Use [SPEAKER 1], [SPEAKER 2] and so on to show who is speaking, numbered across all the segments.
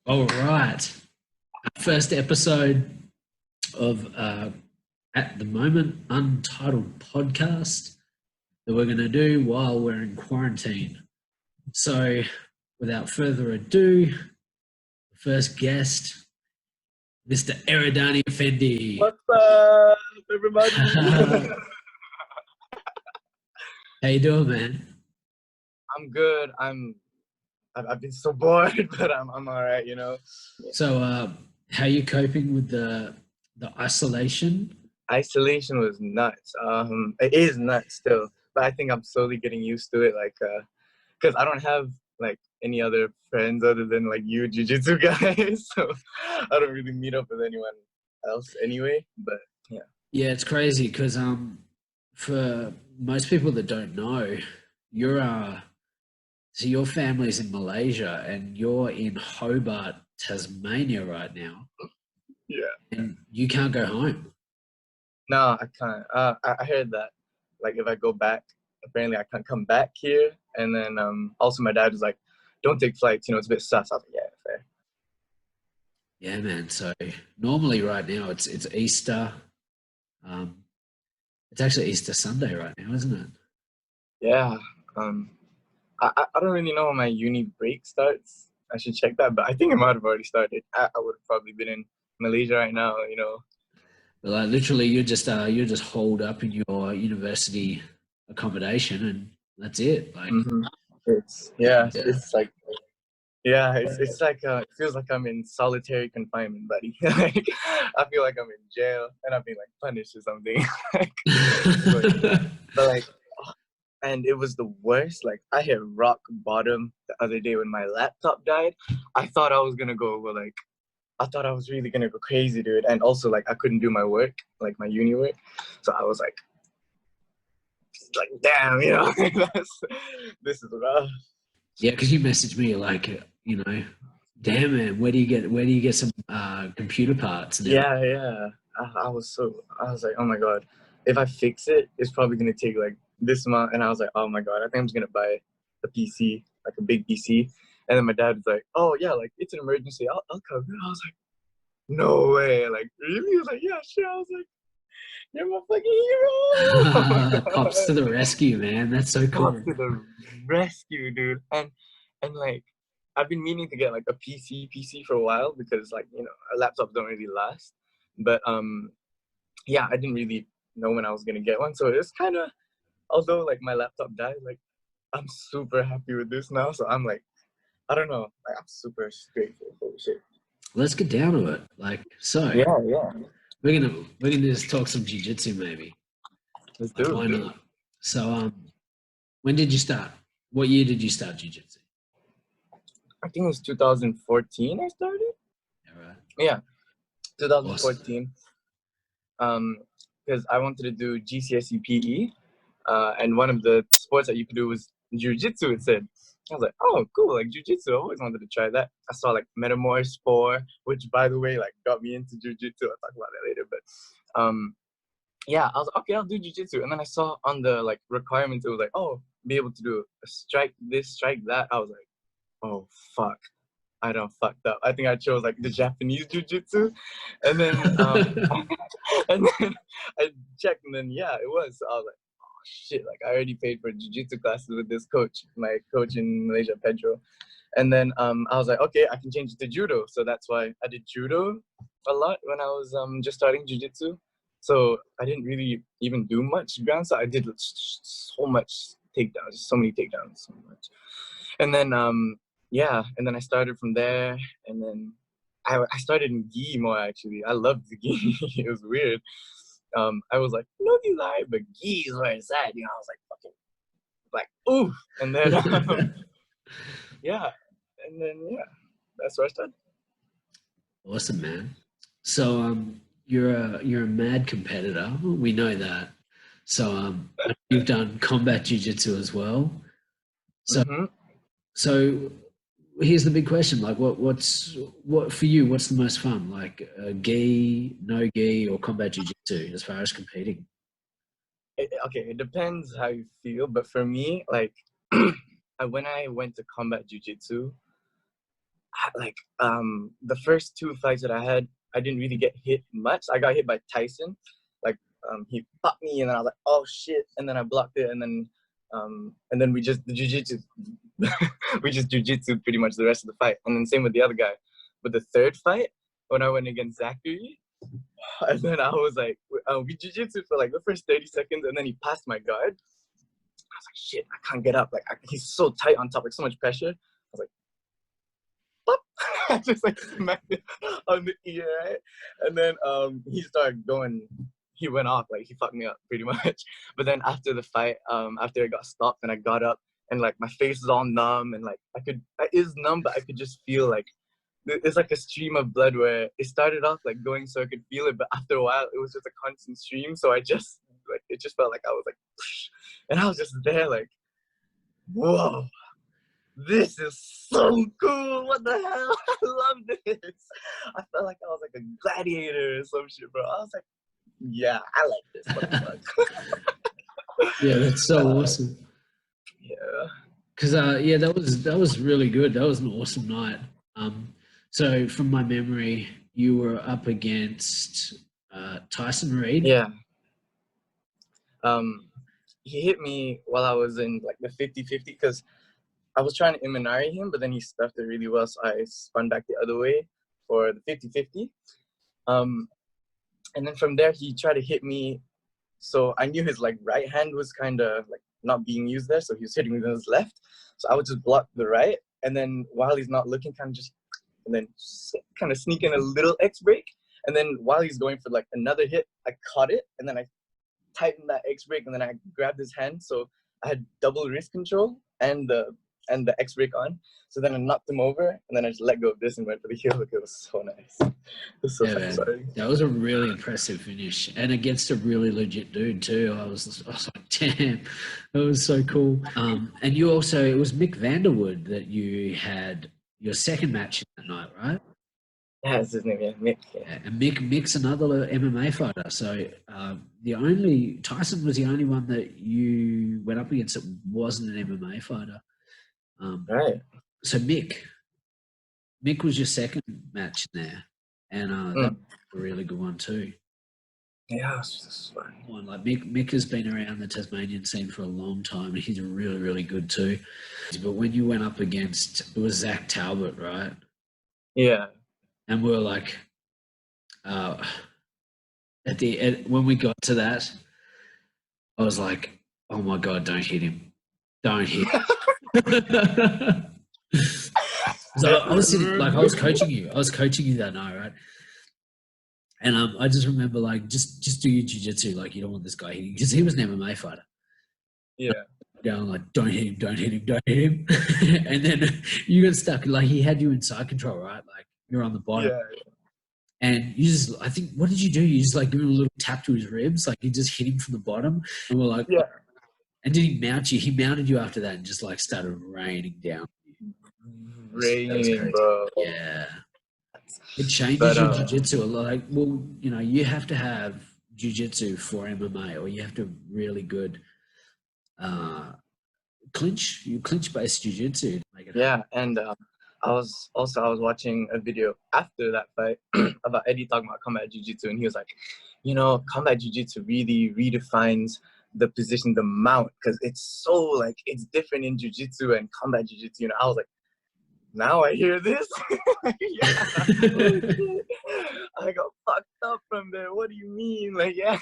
[SPEAKER 1] All right. First episode of at the moment Untitled podcast that we're going to do while we're in quarantine. So, without further ado, the first guest, Mr. Eridani Effendi.
[SPEAKER 2] What's up, everybody?
[SPEAKER 1] How you doing, man?
[SPEAKER 2] I'm good. I've been so bored, but I'm all right.
[SPEAKER 1] So, how you coping with the isolation?
[SPEAKER 2] Isolation was nuts. It is nuts still, but I think I'm slowly getting used to it. Like, cause I don't have like any other friends other than like you, jiu-jitsu guys. So I don't really meet up with anyone else anyway. But yeah.
[SPEAKER 1] Yeah, it's crazy because for most people that don't know, you're so your family's in Malaysia and you're in Hobart, Tasmania right now,
[SPEAKER 2] Yeah.
[SPEAKER 1] and you can't go home.
[SPEAKER 2] No, I can't. I heard that. Like, if I go back, apparently I can't come back here. And then also my dad was like, "Don't take flights. It's a bit sus." I was like, "Yeah, fair."
[SPEAKER 1] Yeah, man. So normally right now it's Easter. Um, it's actually Easter Sunday right now, isn't it?
[SPEAKER 2] Yeah. I don't really know when my uni break starts. I should check that, but I think it might have already started. I would have probably been in Malaysia right now.
[SPEAKER 1] But like literally, you're just holed up in your university accommodation, and that's it. Like,
[SPEAKER 2] It's it's like it's like it feels like I'm in solitary confinement, buddy. Like I feel like I'm in jail and I'm being like punished or something. but like, and it was the worst. Like I hit rock bottom the other day when my laptop died. I thought I was gonna go like I thought I was really gonna go crazy, dude. And also like I couldn't do my work, like my uni work. So I was like damn, this is rough.
[SPEAKER 1] yeah, because you messaged me like, damn man, where do you get some computer parts? And
[SPEAKER 2] Yeah. I was like, oh my god, if I fix it, it's probably gonna take like this amount. And I was like, oh my god, I think I'm just gonna buy a PC, like a big PC. And then my dad was like, oh yeah, like it's an emergency, I'll cover it. I was like, no way, like really? He was like, yeah, sure. I was like, you're my fucking hero.
[SPEAKER 1] Pops to the rescue, man. That's so cool.
[SPEAKER 2] Pops to the rescue, dude. And like I've been meaning to get like a PC for a while because like laptops don't really last. But yeah, I didn't really know when I was gonna get one, so it's kind of, although like my laptop died, like I'm super happy with this now. So I'm like, I don't know, like I'm super grateful for shit.
[SPEAKER 1] Let's get down to it. Like, so
[SPEAKER 2] Yeah.
[SPEAKER 1] we're gonna just talk some jiu-jitsu maybe.
[SPEAKER 2] Let's do it.
[SPEAKER 1] Why not? So when did you start? What year did you start jiu-jitsu?
[SPEAKER 2] I think it was 2014 I started.
[SPEAKER 1] Yeah, right.
[SPEAKER 2] Yeah, 2014. Awesome. Because I wanted to do GCSE PE, and one of the sports that you could do was Jiu-Jitsu, it said. I was like, oh, cool, like Jiu-Jitsu, I always wanted to try that. I saw like Metamorph 4, which by the way, like got me into Jiu-Jitsu. I'll talk about that later, but yeah, I was like, okay, I'll do Jiu-Jitsu. And then I saw on the like requirements, it was like, oh, be able to do a strike this, strike that. I was like, oh, fuck. I done fucked up. I think I chose like the Japanese jiu-jitsu, and then and then I checked, and then yeah, it was. So I was like, oh shit! Like I already paid for jiu-jitsu classes with this coach, my coach in Malaysia, Pedro. And then I was like, okay, I can change it to judo. So that's why I did judo a lot when I was just starting jiu-jitsu. So I didn't really even do much ground. So I did so much takedowns, so many takedowns, so much. And then yeah, and then I started from there, and then I started in gi more actually. I loved the gi. It was weird. I was like, no gi, but gi is where it's at. I was like, fucking, like, ooh. And then yeah, and then yeah, that's where I started.
[SPEAKER 1] Awesome, man. So you're a mad competitor. We know that. So you've done combat jiu-jitsu as well. So so here's the big question: like, what for you? What's the most fun? Like gi, no gi, or combat jiu-jitsu as far as competing?
[SPEAKER 2] Okay, it depends how you feel, but for me, like when I went to combat jiu-jitsu, the first 2 fights that I had, I didn't really get hit much. I got hit by Tyson. Like, he popped me, and then I was like, oh shit, and then I blocked it, and then we just jiu-jitsu. We just jiu-jitsu pretty much the rest of the fight. And then same with the other guy. But the third fight, when I went against Zachary, and then I was like, we jiu-jitsu for like the first 30 seconds, and then he passed my guard. I was like, shit, I can't get up. Like, he's so tight on top, like so much pressure. I was like, pop. I just like smacked it on the ear, right? And then he started going, he went off, like he fucked me up pretty much. But then after the fight, after I got stopped and I got up, and like my face is all numb, and like it is numb, but I could just feel like it's like a stream of blood where it started off like going so I could feel it, but after a while it was just a constant stream. So I just like, it just felt like I was like, and I was just there like, whoa, this is so cool. What the hell? I love this. I felt like I was like a gladiator or some shit, bro. I was like, yeah, I like this. What the fuck?
[SPEAKER 1] Yeah, that's so awesome.
[SPEAKER 2] Yeah.
[SPEAKER 1] Because yeah, that was really good. That was an awesome night. So from my memory, you were up against Tyson Reed.
[SPEAKER 2] Yeah. He hit me while I was in like the 50-50 because I was trying to Imanari him, but then he stuffed it really well, so I spun back the other way for the 50-50. And then from there, he tried to hit me. So I knew his like right hand was kind of like not being used there, so he was hitting me with his left. So I would just block the right, and then while he's not looking, kind of sneak in a little X break. And then while he's going for like another hit, I caught it, and then I tightened that X break, and then I grabbed his hand, so I had double wrist control and the X break on. So then I knocked him over, and then I just let go of this and went for the heel. It was so nice. It was so satisfying.
[SPEAKER 1] That was a really impressive finish, and against a really legit dude too. I was like, damn, that was so cool. And you also, it was Mick Vanderwood that you had your second match that night, right?
[SPEAKER 2] Yeah, that's his name. Yeah, Mick.
[SPEAKER 1] Yeah. And Mick's another MMA fighter. So Tyson was the only one that you went up against that wasn't an MMA fighter.
[SPEAKER 2] Right.
[SPEAKER 1] So Mick was your second match in there, and that was a really good one too.
[SPEAKER 2] Yeah, it's just fun.
[SPEAKER 1] Like Mick has been around the Tasmanian scene for a long time, and he's really, really good too. But when you went up against, it was Zach Talbot, right?
[SPEAKER 2] Yeah.
[SPEAKER 1] And we were like, when we got to that, I was like, oh my God, don't hit him. Don't hit him. So I was sitting, like, I was coaching you that night, right? And I just remember, like, just do your jiu-jitsu, like, you don't want this guy hitting, because he was an MMA fighter.
[SPEAKER 2] Yeah.
[SPEAKER 1] Going like, don't hit him, don't hit him, don't hit him. And then you got stuck, like, he had you in side control, right? Like, you're on the bottom. Yeah. And you just, I think, what did you do? You just, like, give him a little tap to his ribs, like, you just hit him from the bottom. And we're like,
[SPEAKER 2] yeah.
[SPEAKER 1] And did he mount you? He mounted you after that and just, like, started raining down.
[SPEAKER 2] Raining, bro.
[SPEAKER 1] Yeah. It changes your jiu-jitsu a lot. Like, well, you know, you have to have jiu-jitsu for MMA, or you have to really good clinch-based jiu-jitsu.
[SPEAKER 2] Yeah, and I was watching a video after that fight about Eddie talking about combat jiu-jitsu, and he was like, you know, combat jiu-jitsu really redefines the position, the mount, because it's so, like, it's different in jiu-jitsu and combat jiu-jitsu. You know, I was like, now I hear this. Yeah. I got fucked up from there. What do you mean? Like, yeah.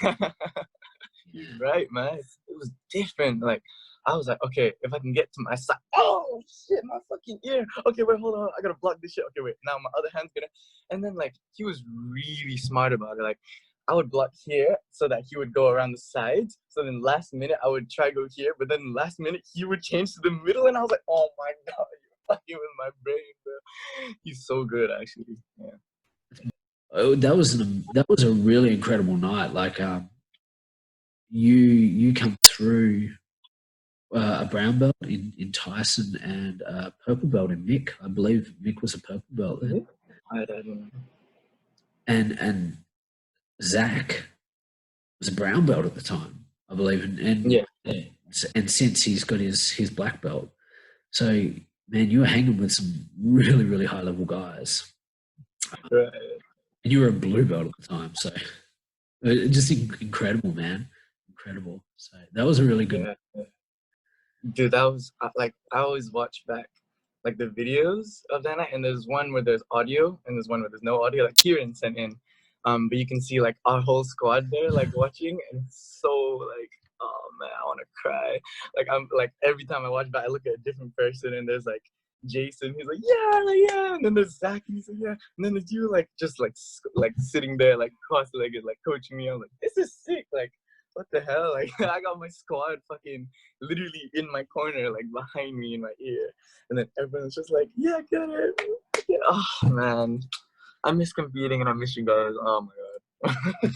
[SPEAKER 2] You're right, man. It was different. Like, I was like, okay, if I can get to my side. Oh, shit, my fucking ear. Okay, wait, hold on. I gotta block this shit. Okay, wait. Now my other hand's gonna. And then, like, he was really smart about it. Like, I would block here so that he would go around the sides. So then last minute, I would try go here. But then last minute, he would change to the middle. And I was like, oh, my God. Fucking with my brain, bro. He's so good, actually. Yeah.
[SPEAKER 1] Oh, that was a really incredible night. Like, you come through a brown belt in Tyson and a purple belt in Mick. I believe Mick was a purple belt then.
[SPEAKER 2] I don't know.
[SPEAKER 1] And Zach was a brown belt at the time, I believe, and since he's got his black belt, so. man, you were hanging with some really, really high level guys.
[SPEAKER 2] Right.
[SPEAKER 1] And you were a blue belt at the time. So just incredible, man. Incredible. So that was a really good.
[SPEAKER 2] Yeah. Dude, that was like I always watch back like the videos of that night, and there's one where there's audio and there's one where there's no audio, like Kieran sent in. But you can see like our whole squad there like watching, and it's so like, oh man, I want to cry. Like I'm like every time I watch back I look at a different person, and there's like Jason, he's like yeah, and then there's Zach, and he's like yeah, and then there's you like just like sitting there like cross-legged like coaching me. I'm like, this is sick. Like what the hell? Like I got my squad fucking literally in my corner, like behind me in my ear, and then everyone's just like, yeah, get it. Oh man, I miss competing and I miss you guys. Oh my god.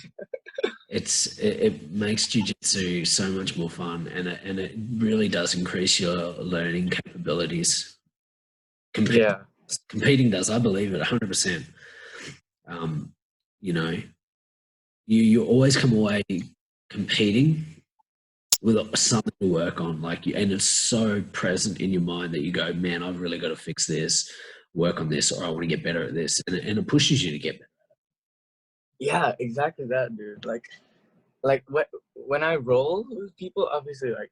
[SPEAKER 1] It makes jiu-jitsu so much more fun, and it really does increase your learning capabilities. Competing does, I believe it 100%. You know, you always come away competing with something to work on, and it's so present in your mind that you go, man, I've really got to fix this, work on this, or I want to get better at this, and it pushes you to get better.
[SPEAKER 2] Yeah, exactly that, dude. Like when I roll with people, obviously, like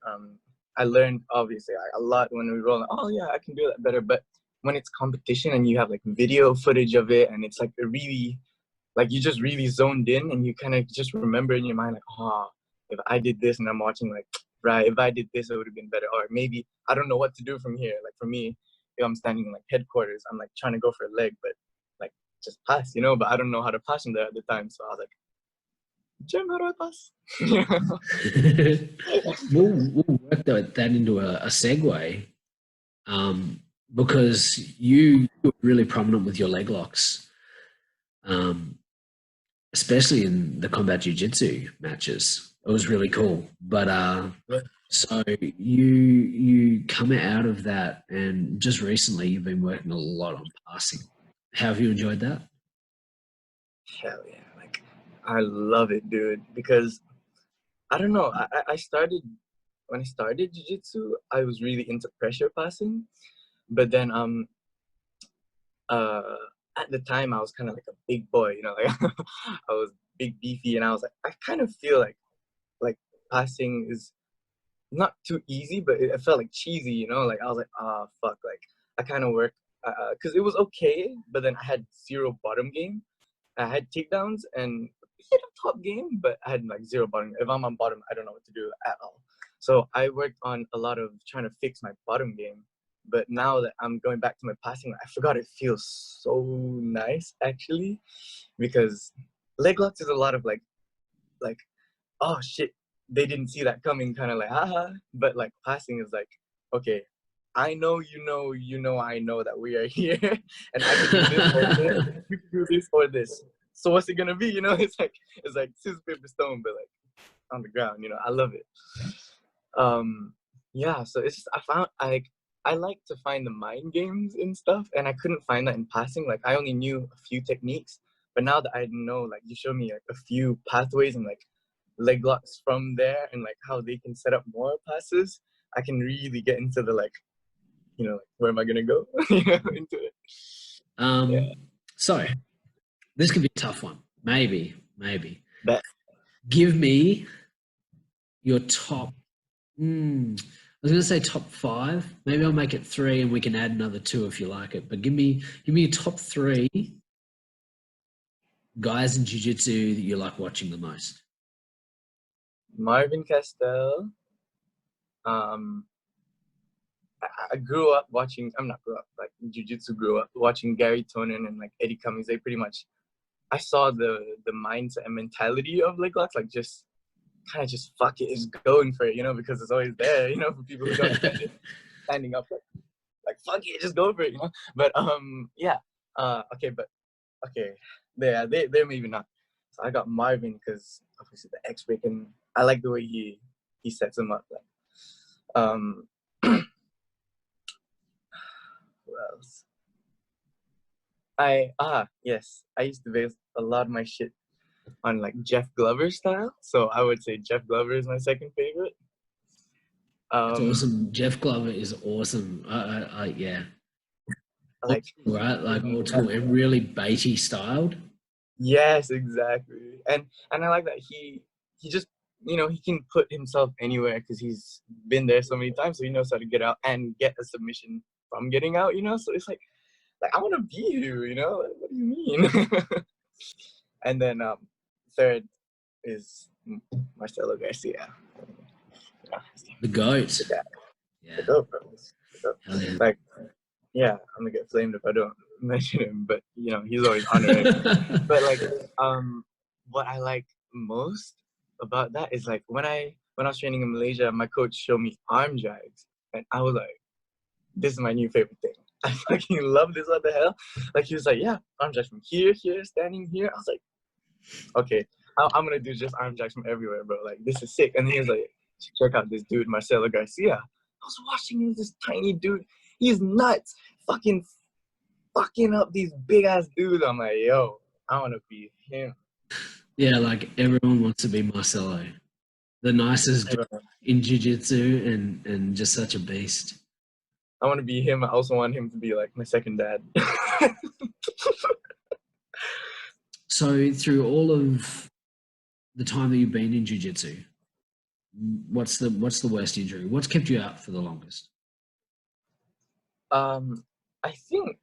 [SPEAKER 2] I learned obviously like, a lot when we roll. Oh yeah, I can do that better. But when it's competition and you have like video footage of it, and it's like a really, like you just really zoned in, and you kind of just remember in your mind like, oh, if I did this, and I'm watching like, right, if I did this, it would have been better. Or maybe I don't know what to do from here. Like for me, if I'm standing in like headquarters, I'm like trying to go for a leg, but like just pass, you know. But I don't know how to pass in there at the time, so I was like, Jim, how do I pass?
[SPEAKER 1] We'll work that into a segue, because you were really prominent with your leg locks, especially in the combat jiu-jitsu matches. It was really cool. But so you come out of that, and just recently you've been working a lot on passing. How have you enjoyed that?
[SPEAKER 2] Hell yeah, like I love it, dude, because I don't know, I started, when I started jiu-jitsu, I was really into pressure passing, but then at the time I was kind of like a big boy, you know, like I was big beefy, and I was like, I kind of feel like passing is not too easy, but it felt like cheesy, you know, like I was like, ah, fuck, like I kind of work because it was okay, but then I had zero bottom game. I had takedowns and hit a top game, but I had like zero bottom. If I'm on bottom, I don't know what to do at all. So I worked on a lot of trying to fix my bottom game. But now that I'm going back to my passing, I forgot it feels so nice actually, because leg locks is a lot of like, oh shit, they didn't see that coming, kind of like haha. But like passing is like, okay, I know I know that we are here, and I can do this or this, you can do this or this. So what's it gonna be? You know, it's like scissors paper stone, but like on the ground. You know, I love it. Yeah. So it's just I like to find the mind games and stuff, and I couldn't find that in passing. Like I only knew a few techniques, but now that I know, like you showed me like a few pathways and like leg locks from there, and like how they can set up more passes, I can really get into the like, you know, like, where am I gonna go? You know, into it. Yeah.
[SPEAKER 1] So this could be a tough one. Maybe.
[SPEAKER 2] That
[SPEAKER 1] Give me your top. I was going to say top 5. Maybe I'll make it 3, and we can add another 2 if you like it. But give me your top 3 guys in jiu-jitsu that you like watching the most.
[SPEAKER 2] Marvin Castell. I grew up watching. I'm not grew up, like jiu-jitsu grew up watching Gary Tonin and like Eddie Cummings. They pretty much, I saw the mindset and mentality of leg locks, like just kind of just fuck it, is going for it, you know, because it's always there, you know, for people who don't defend it, standing up like fuck it, just go for it, you know. But yeah, okay, they're maybe not. So I got Marvin because obviously the X-Break, and I like the way he sets him up. Like, who else? Yes, I used to base a lot of my shit on like Jeff Glover style, so I would say Jeff Glover is my second favorite.
[SPEAKER 1] That's awesome. Jeff Glover is awesome. Yeah.
[SPEAKER 2] like
[SPEAKER 1] Right, like old school and really baity styled.
[SPEAKER 2] yes, exactly. And I like that he just, you know, he can put himself anywhere because he's been there so many times, so he knows how to get out and get a submission from getting out, you know. So it's like I want to be you, you know. Like, what do you mean? And then third is Marcelo Garcia. Yeah,
[SPEAKER 1] The goat.
[SPEAKER 2] yeah,
[SPEAKER 1] Yeah.
[SPEAKER 2] the goat, bro. The goat.
[SPEAKER 1] Hell yeah.
[SPEAKER 2] Like, yeah, I'm gonna get flamed if I don't mention him, but you know, he's always honoring. But like, what I like most about that is like when I was training in Malaysia, my coach showed me arm drags, and I was like, this is my new favorite thing. I fucking love this. What the hell? Like, he was like, yeah, arm drags from here, standing here. I was like, okay, I'm gonna do just arm drags from everywhere, bro. Like, this is sick. And then he was like, check out this dude, Marcelo Garcia. I was watching him, this tiny dude. He's nuts, fucking up these big ass dudes. I'm like, yo, I want to be him.
[SPEAKER 1] Yeah, like everyone wants to be Marcelo, the nicest dude in jiu-jitsu and just such a beast.
[SPEAKER 2] I want to be him. I also want him to be like my second dad.
[SPEAKER 1] So through all of the time that you've been in jiu-jitsu, what's the worst injury? What's kept you out for the longest?
[SPEAKER 2] I think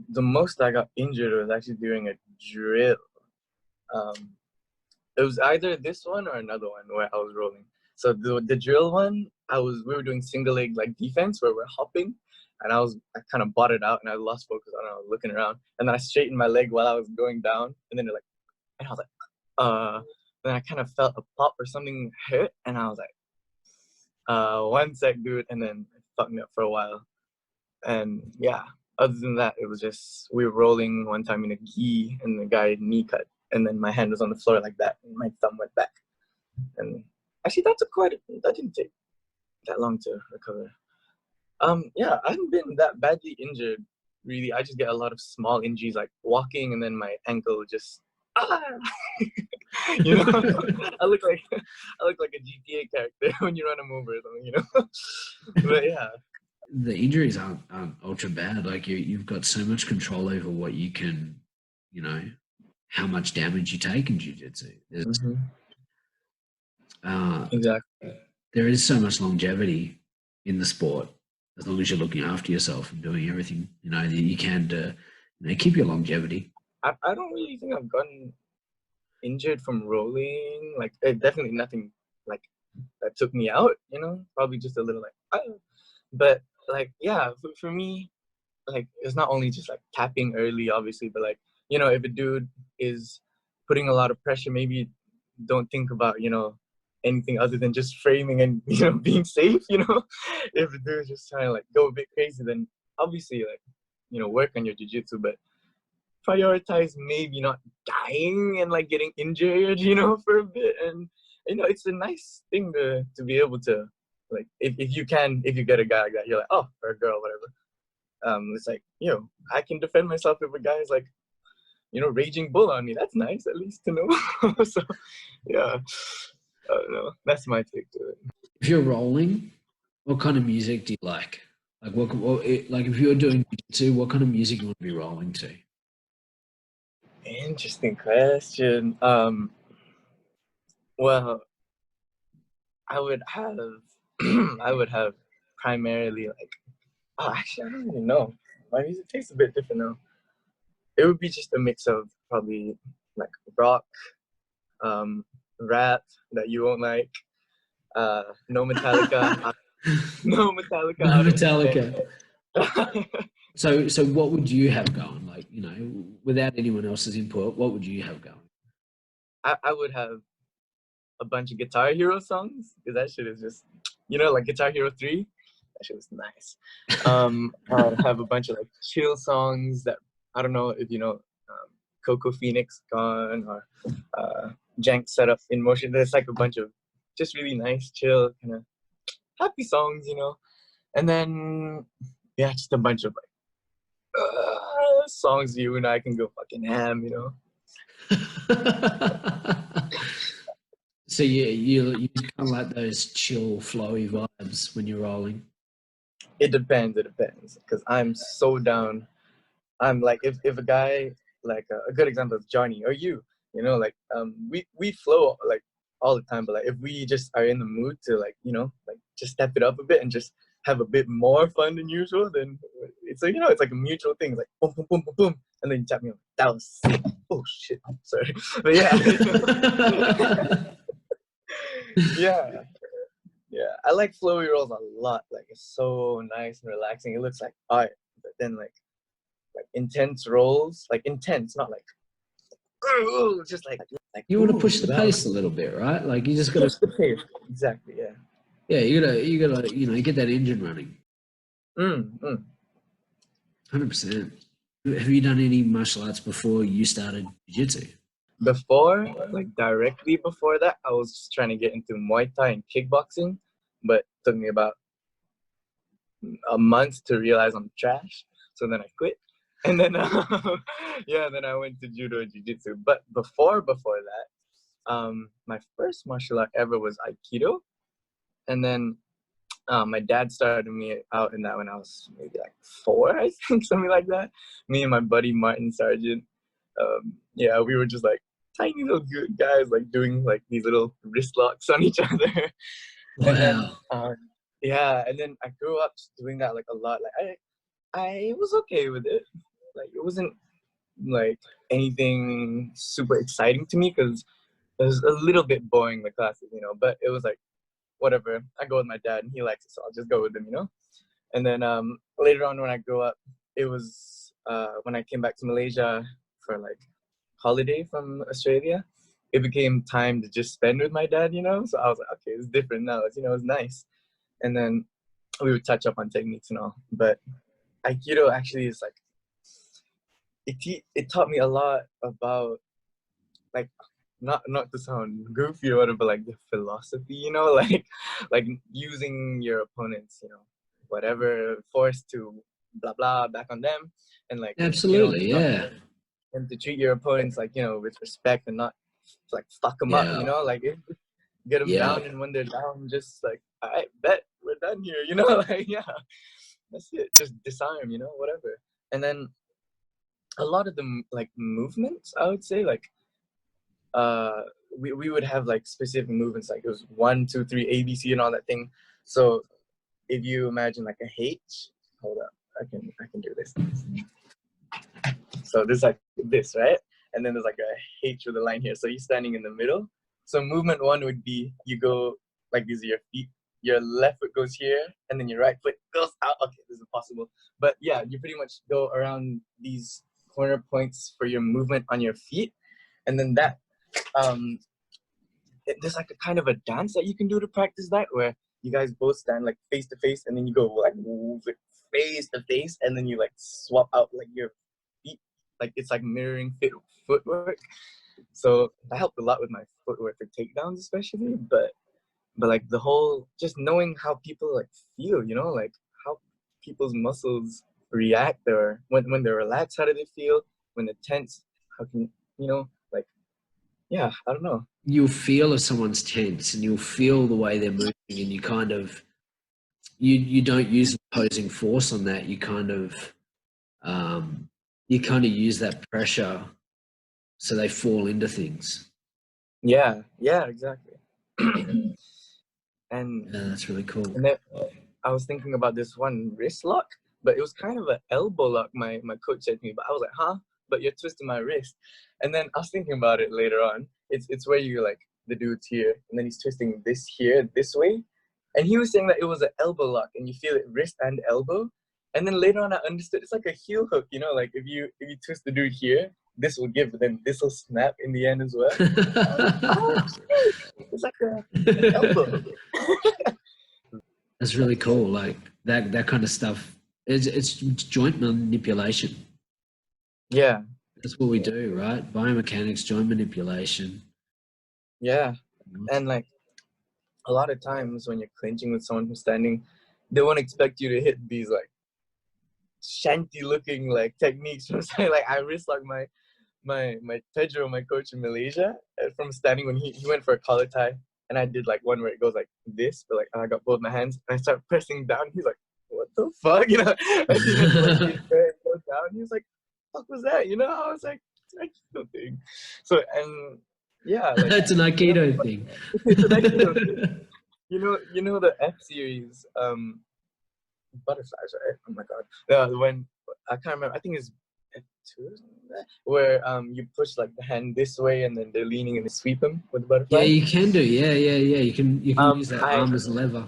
[SPEAKER 2] the most I got injured was actually during a drill. It was either this one or another one where I was rolling. So the drill one, we were doing single leg like defense where we're hopping, and I kind of botted out and I lost focus. I don't know, looking around, and then I straightened my leg while I was going down, and then and I was like, then I kind of felt a pop or something hurt, and I was like, 1 sec, dude, and then it fucked me up for a while. And yeah, other than that, it was just we were rolling one time in a gi, and the guy knee cut, and then my hand was on the floor like that, and my thumb went back. And actually, that didn't take that long to recover. Yeah, I haven't been that badly injured, really. I just get a lot of small injuries, like walking, and then my ankle just you know. I look like a GTA character when you run them over or something, you know. But yeah,
[SPEAKER 1] the injuries aren't ultra bad. Like you've got so much control over what you can, you know, how much damage you take in jiu-jitsu.
[SPEAKER 2] exactly.
[SPEAKER 1] There is so much longevity in the sport as long as you're looking after yourself and doing everything, you know, that you can to, you know, keep your longevity.
[SPEAKER 2] I don't really think I've gotten injured from rolling. Like, definitely nothing like that took me out, you know, probably just a little like, but like, yeah, for me, like, it's not only just like tapping early, obviously, but like, you know, if a dude is putting a lot of pressure, maybe don't think about, you know, anything other than just framing and, you know, being safe, you know. If a dude's just trying to like go a bit crazy, then obviously, like, you know, work on your jiu-jitsu, but prioritize maybe not dying and like getting injured, you know, for a bit. And you know, it's a nice thing to be able to, like, if you get a guy like that, you're like, oh, or a girl, whatever. It's like, you know, I can defend myself if a guy is like, you know, raging bull on me. That's nice, at least, to know. So yeah, I don't know. That's my take to it.
[SPEAKER 1] If you're rolling, what kind of music do you like? Like like if you're doing jiu-jitsu, what kind of music you want to be rolling to?
[SPEAKER 2] Interesting question. Well, I would have I would have primarily like, actually, I don't even know. My music tastes a bit different now. It would be just a mix of probably like rock, rap that you won't like, no Metallica, no Metallica.
[SPEAKER 1] No Metallica. So what would you have going? Like, you know, without anyone else's input, what would you have going?
[SPEAKER 2] I would have a bunch of Guitar Hero songs, because that shit is just, you know, like Guitar Hero 3. That shit was nice. I'd have a bunch of like chill songs that, I don't know if you know, Coco Phoenix Gone or Jank Setup in Motion. There's like a bunch of just really nice, chill, kind of happy songs, you know. And then, yeah, just a bunch of like songs you and I can go fucking ham, you know.
[SPEAKER 1] So you kind of like those chill, flowy vibes when you're rolling.
[SPEAKER 2] It depends. It depends. Because I'm so down. I'm like, if a guy, like a good example is Johnny or you know, like we flow like all the time. But like if we just are in the mood to like, you know, like just step it up a bit and just have a bit more fun than usual, then it's like, you know, it's like a mutual thing. It's like boom, boom, boom, boom, boom, and then you tap me on. That was sick. Oh shit, sorry, but yeah, yeah. Yeah, I like flowy rolls a lot. Like it's so nice and relaxing. It looks like art, but then like intense rolls, like intense, not like just like
[SPEAKER 1] You want to push the
[SPEAKER 2] that
[SPEAKER 1] pace a little bit, right? Like you just got
[SPEAKER 2] push
[SPEAKER 1] to,
[SPEAKER 2] the pace. Exactly. Yeah.
[SPEAKER 1] yeah, you gotta, you know, get that engine running.
[SPEAKER 2] Mm, mm.
[SPEAKER 1] 100%. Have you done any martial arts before you started jiu-jitsu?
[SPEAKER 2] Before, like directly before that, I was just trying to get into Muay Thai and kickboxing, but it took me about a month to realize I'm trash. So then I quit. And then, yeah, then I went to judo and jiu-jitsu. But before that, my first martial art ever was Aikido. And then my dad started me out in that when I was maybe like 4, I think, something like that. Me and my buddy Martin Sargent, yeah, we were just like tiny little good guys, like doing like these little wrist locks on each other. And then,
[SPEAKER 1] Wow.
[SPEAKER 2] yeah, and then I grew up doing that like a lot. Like I was okay with it. Like it wasn't like anything super exciting to me because it was a little bit boring, the classes, you know. But it was like whatever. I go with my dad and he likes it, so I'll just go with him, you know. And then later on when I grew up, it was when I came back to Malaysia for like holiday from Australia. It became time to just spend with my dad, you know. So I was like, okay, it's different now. It's, you know, it's nice. And then we would touch up on techniques and all. But Aikido actually is like it taught me a lot about like not to sound goofy or whatever, but like the philosophy, you know, like using your opponents, you know, whatever force to blah blah back on them, and like, you know,
[SPEAKER 1] Absolutely,
[SPEAKER 2] not
[SPEAKER 1] yeah.
[SPEAKER 2] and to treat your opponents like, you know, with respect and not like fuck them up, you
[SPEAKER 1] Yeah.
[SPEAKER 2] know, like get them
[SPEAKER 1] Yeah.
[SPEAKER 2] down, and when they're down, just like, all right, bet we're done here, you know, like yeah, that's it, just disarm, you know, whatever. And then a lot of the like movements, I would say, like uh we would have like specific movements, like it was 1 2 3 ABC and all that thing. So if you imagine like a H, hold up, I can do this. So this like this, right? And then there's like a H with a line here, so you're standing in the middle. So movement 1 would be you go like these are your feet, your left foot goes here and then your right foot goes out. Okay, this is possible, but yeah, you pretty much go around these corner points for your movement on your feet. And then that um there's like a kind of a dance that you can do to practice that, where you guys both stand like face to face, and then you go like move it face to face, and then you like swap out like your feet, like it's like mirroring footwork. So that helped a lot with my footwork for takedowns, especially. But like the whole just knowing how people like feel, you know, like how people's muscles react, or when they're relaxed, how do they feel? When they're tense, how can, you know, like, yeah, I don't know.
[SPEAKER 1] You'll feel if someone's tense and you'll feel the way they're moving, and you kind of you don't use opposing force on that. Um you kind of use that pressure so they fall into things.
[SPEAKER 2] Yeah, exactly. and
[SPEAKER 1] Yeah, that's really cool.
[SPEAKER 2] and then I was thinking about this one wrist lock, but it was kind of an elbow lock. My coach said to me, but I was like, huh? But you're twisting my wrist. And then I was thinking about it later on. It's where you like the dude's here, and then he's twisting this here this way, and he was saying that it was an elbow lock, and you feel it wrist and elbow. And then later on, I understood it's like a heel hook. You know, like if you twist the dude here, this will give, but then this will snap in the end as well. Oh, shit. It's like an elbow hook.
[SPEAKER 1] That's really cool. Like that kind of stuff. It's joint manipulation.
[SPEAKER 2] Yeah,
[SPEAKER 1] That's what we do, right? Biomechanics, joint manipulation.
[SPEAKER 2] yeah. And like a lot of times when you're clinching with someone who's standing, they won't expect you to hit these like shanty looking like techniques from saying, like I wrist lock my Pedro, my coach in Malaysia, from standing when he went for a collar tie. and I did like one where it goes like this, but like I got both my hands, and I start pressing down. He's like, "What the fuck?" You know, and he had to like go down. He was like, "Fuck was that?" You know, I was like, "It's an Aikido thing." So and yeah, like
[SPEAKER 1] It's an Aikido thing.
[SPEAKER 2] it's an Aikido thing. You know the F series butterflies, right? Oh my god, when I can't remember. I think it's F2 or something like that, where you push like the hand this way, and then they're leaning and they sweep them with the butterfly.
[SPEAKER 1] Yeah, you can do. Yeah. You can use that arm as a lever.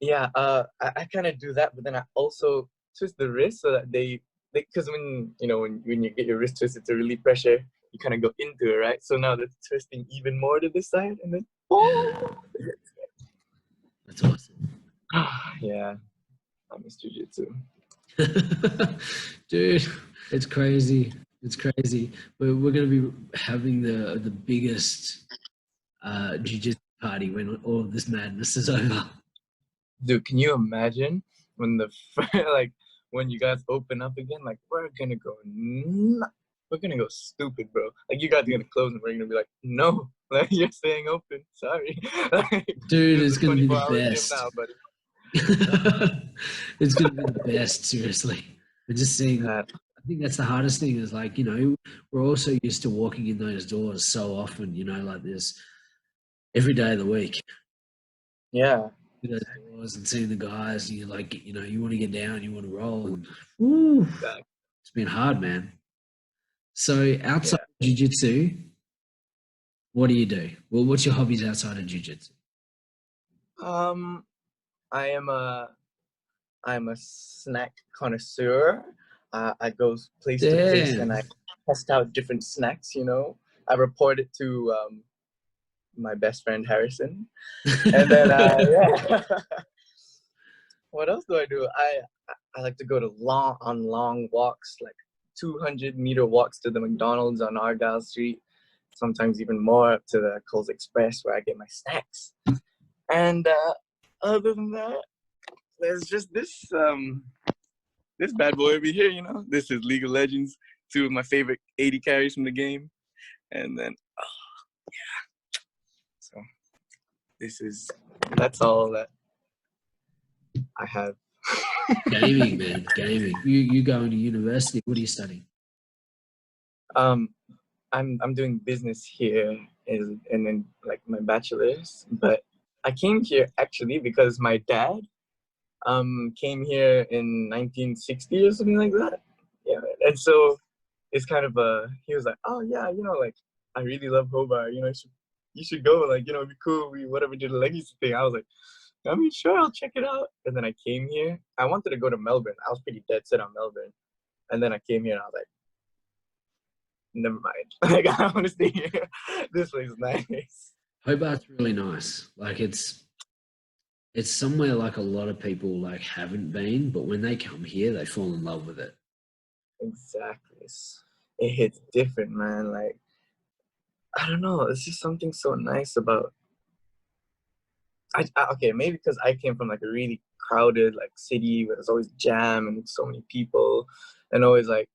[SPEAKER 2] Yeah, I kind of do that, but then I also twist the wrist so that they because when you get your wrist twisted to relieve pressure, you kind of go into it, right? So now they're twisting even more to this side, and then
[SPEAKER 1] That's awesome.
[SPEAKER 2] Yeah, I miss jiu-jitsu.
[SPEAKER 1] Dude, it's crazy. It's crazy. We're going to be having the biggest jiu-jitsu party when all of this madness is over.
[SPEAKER 2] Dude, can you imagine when like when you guys open up again? Like we're gonna go stupid, bro. Like you guys are gonna close and we're gonna be like, no, like you're staying open. Sorry,
[SPEAKER 1] dude. It's gonna be the
[SPEAKER 2] 24-hour gym
[SPEAKER 1] best.
[SPEAKER 2] now, buddy.
[SPEAKER 1] It's gonna be the best. Seriously, we're just seeing. I think that's the hardest thing. Is like we're also used to walking in those doors so often. Like this every day of the week.
[SPEAKER 2] Yeah.
[SPEAKER 1] Those doors and seeing the guys, and you're like, you want to get down, you want to roll, and woo, it's been hard, man. So outside of jiu-jitsu, what do you do? Well, what's your hobbies outside of jiu-jitsu?
[SPEAKER 2] I'm a snack connoisseur. I go place to place and I test out different snacks. I report it to my best friend Harrison, and then yeah. What else do I do? I like to go to long walks, like 200-meter walks to the McDonald's on Argyle Street, sometimes even more up to the Coles Express where I get my snacks. And other than that, there's just this bad boy over here, This is League of Legends, 2 of my favorite 80 carries from the game. And then, yeah. So that's all that I have.
[SPEAKER 1] Gaming, man, gaming. You going to university? What are you studying?
[SPEAKER 2] I'm doing business here, and then like my bachelor's. But I came here actually because my dad came here in 1960 or something like that. Yeah, and so it's kind of he was like, oh yeah, like I really love Hobart. You should go. Like it'd be cool. We whatever did the legacy thing. I was like, I mean, sure, I'll check it out. And then I came here. I wanted to go to Melbourne. I was pretty dead set on Melbourne. And then I came here and I was like, never mind. Like, I want to stay here. This place is nice.
[SPEAKER 1] Hobart's really nice. Like it's somewhere like a lot of people like haven't been, but when they come here, they fall in love with it.
[SPEAKER 2] Exactly. It hits different, man. Like, I don't know. It's just something so nice about. Okay, maybe because I came from like a really crowded like city where there's always jam and so many people, and always like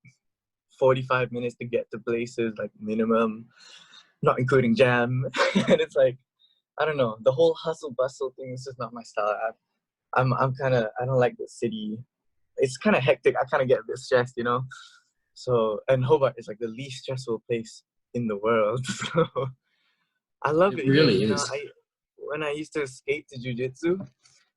[SPEAKER 2] 45 minutes to get to places like minimum, not including jam. And it's like, I don't know, the whole hustle bustle thing is just not my style. I don't like the city. It's kind of hectic. I kind of get a bit stressed, So, and Hobart is like the least stressful place in the world. So I love it.
[SPEAKER 1] Really is.
[SPEAKER 2] When I used to skate to jiu-jitsu,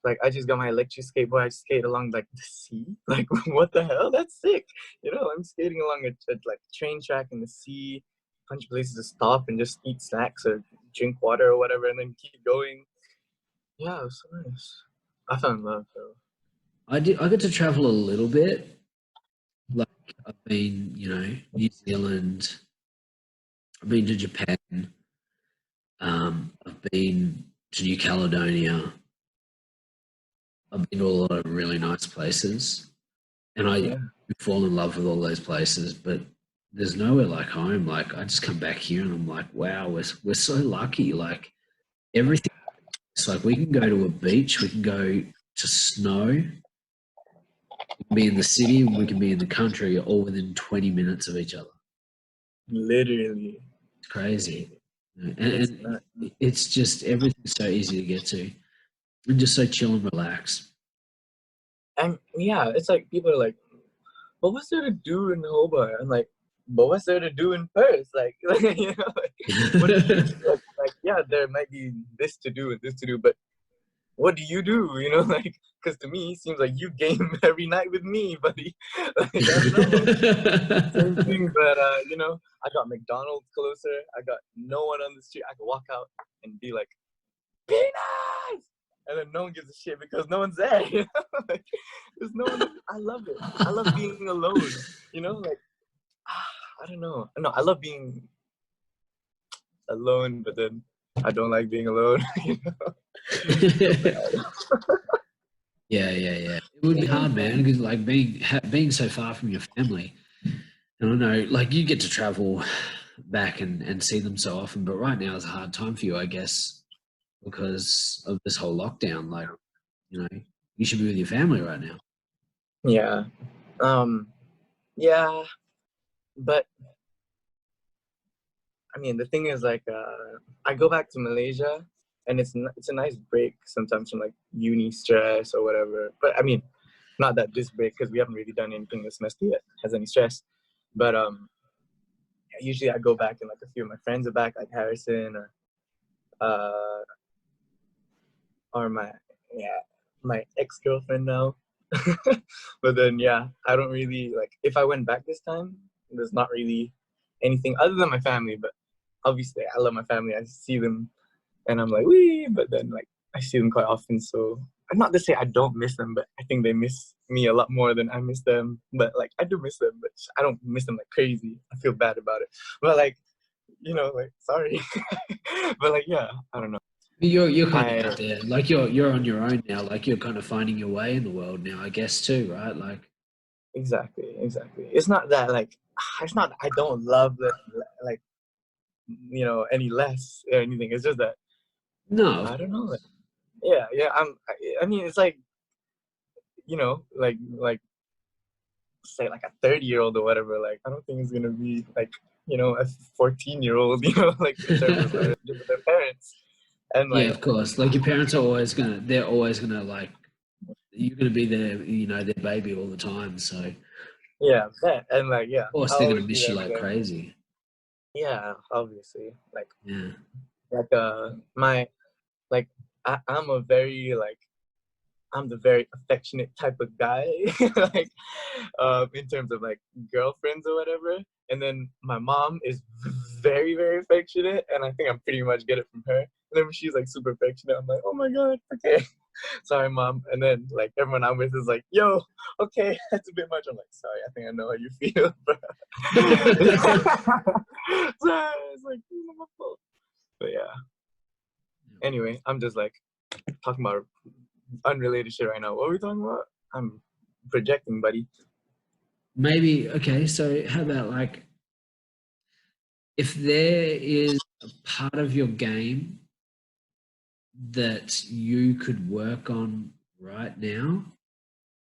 [SPEAKER 2] like I just got my electric skateboard. I skate along like the sea. Like what the hell? That's sick. I'm skating along a like train track in the sea, a bunch of places to stop and just eat snacks or drink water or whatever, and then keep going. Yeah, it was so nice. I fell in love though.
[SPEAKER 1] I got to travel a little bit. Like I've been, New Zealand. I've been to Japan. I've been to New Caledonia. I've been to a lot of really nice places, and I fall in love with all those places. But there's nowhere like home. Like I just come back here and I'm like, wow, we're so lucky. Like everything. It's like we can go to a beach, we can go to snow, we can be in the city, and we can be in the country, all within 20 minutes of each other.
[SPEAKER 2] Literally.
[SPEAKER 1] It's crazy. And it's just everything's so easy to get to, and just so chill and relax.
[SPEAKER 2] And yeah, it's like people are like, but what's there to do in Hobart? I'm like, but what's there to do in Perth? Like, you know, what do you do? Like, yeah, there might be this to do and this to do, but what do you do? You know, like, because to me, it seems like you game every night with me, buddy. Like, I don't know. Same thing, but, you know, I got McDonald's closer. I got no one on the street. I could walk out and be like, peanuts! And then no one gives a shit because no one's there. You know? Like, there's no one. I love it. I love being alone. You know, like, I don't know. No, I love being alone, but then I don't like being alone. You know?
[SPEAKER 1] Yeah. It would be hard, man, because like being so far from your family. And I know, like, you get to travel back and see them so often, but right now is a hard time for you, I guess, because of this whole lockdown. Like, you know, you should be with your family right now.
[SPEAKER 2] Yeah. Yeah. But I mean, the thing is, like, I go back to Malaysia, and it's a nice break sometimes from like uni stress or whatever. But I mean, not that this break, because we haven't really done anything this semester yet has any stress. But usually I go back and like a few of my friends are back, like Harrison or my ex-girlfriend now. But then I don't really like, if I went back this time, there's not really anything other than my family. But obviously I love my family. I see them and I'm like, wee, but then like I see them quite often. So I'm not to say I don't miss them, but I think they miss me a lot more than I miss them. But like I do miss them, but I don't miss them like crazy. I feel bad about it. But like, you know, like, sorry. But like, yeah, I don't know.
[SPEAKER 1] You're kind of out there, like you're on your own now. Like you're kind of finding your way in the world now, I guess too, right? Like
[SPEAKER 2] exactly. It's not that like I don't love the like, you know, any less or anything. It's just that
[SPEAKER 1] no,
[SPEAKER 2] I don't know. Like, yeah. I mean, it's like, you know, like say like a 30-year-old or whatever. Like I don't think it's gonna be like, you know, a 14-year-old. You know, like in terms of their parents. And
[SPEAKER 1] yeah,
[SPEAKER 2] like,
[SPEAKER 1] of course. Like your parents are they're always gonna like, you're gonna be their, you know, their baby all the time. So
[SPEAKER 2] yeah, that, and like,
[SPEAKER 1] of course
[SPEAKER 2] I'll
[SPEAKER 1] they're gonna
[SPEAKER 2] always be
[SPEAKER 1] miss you
[SPEAKER 2] there for
[SPEAKER 1] like
[SPEAKER 2] them.
[SPEAKER 1] crazy.
[SPEAKER 2] Yeah, obviously.
[SPEAKER 1] Yeah.
[SPEAKER 2] Like my like I'm a very like, I'm the very affectionate type of guy, like, in terms of like girlfriends or whatever. And then my mom is very, very affectionate, and I think I'm pretty much get it from her. And then when she's like super affectionate, I'm like, oh my god, okay, sorry, mom. And then like everyone I'm with is like, yo, okay, that's a bit much. I'm like, sorry, I think I know how you feel, bro. So it's like, it's not my fault. But yeah. Anyway, I'm just like talking about unrelated shit right now. What are we talking about? I'm projecting, buddy.
[SPEAKER 1] Maybe okay, so how about like, if there is a part of your game that you could work on right now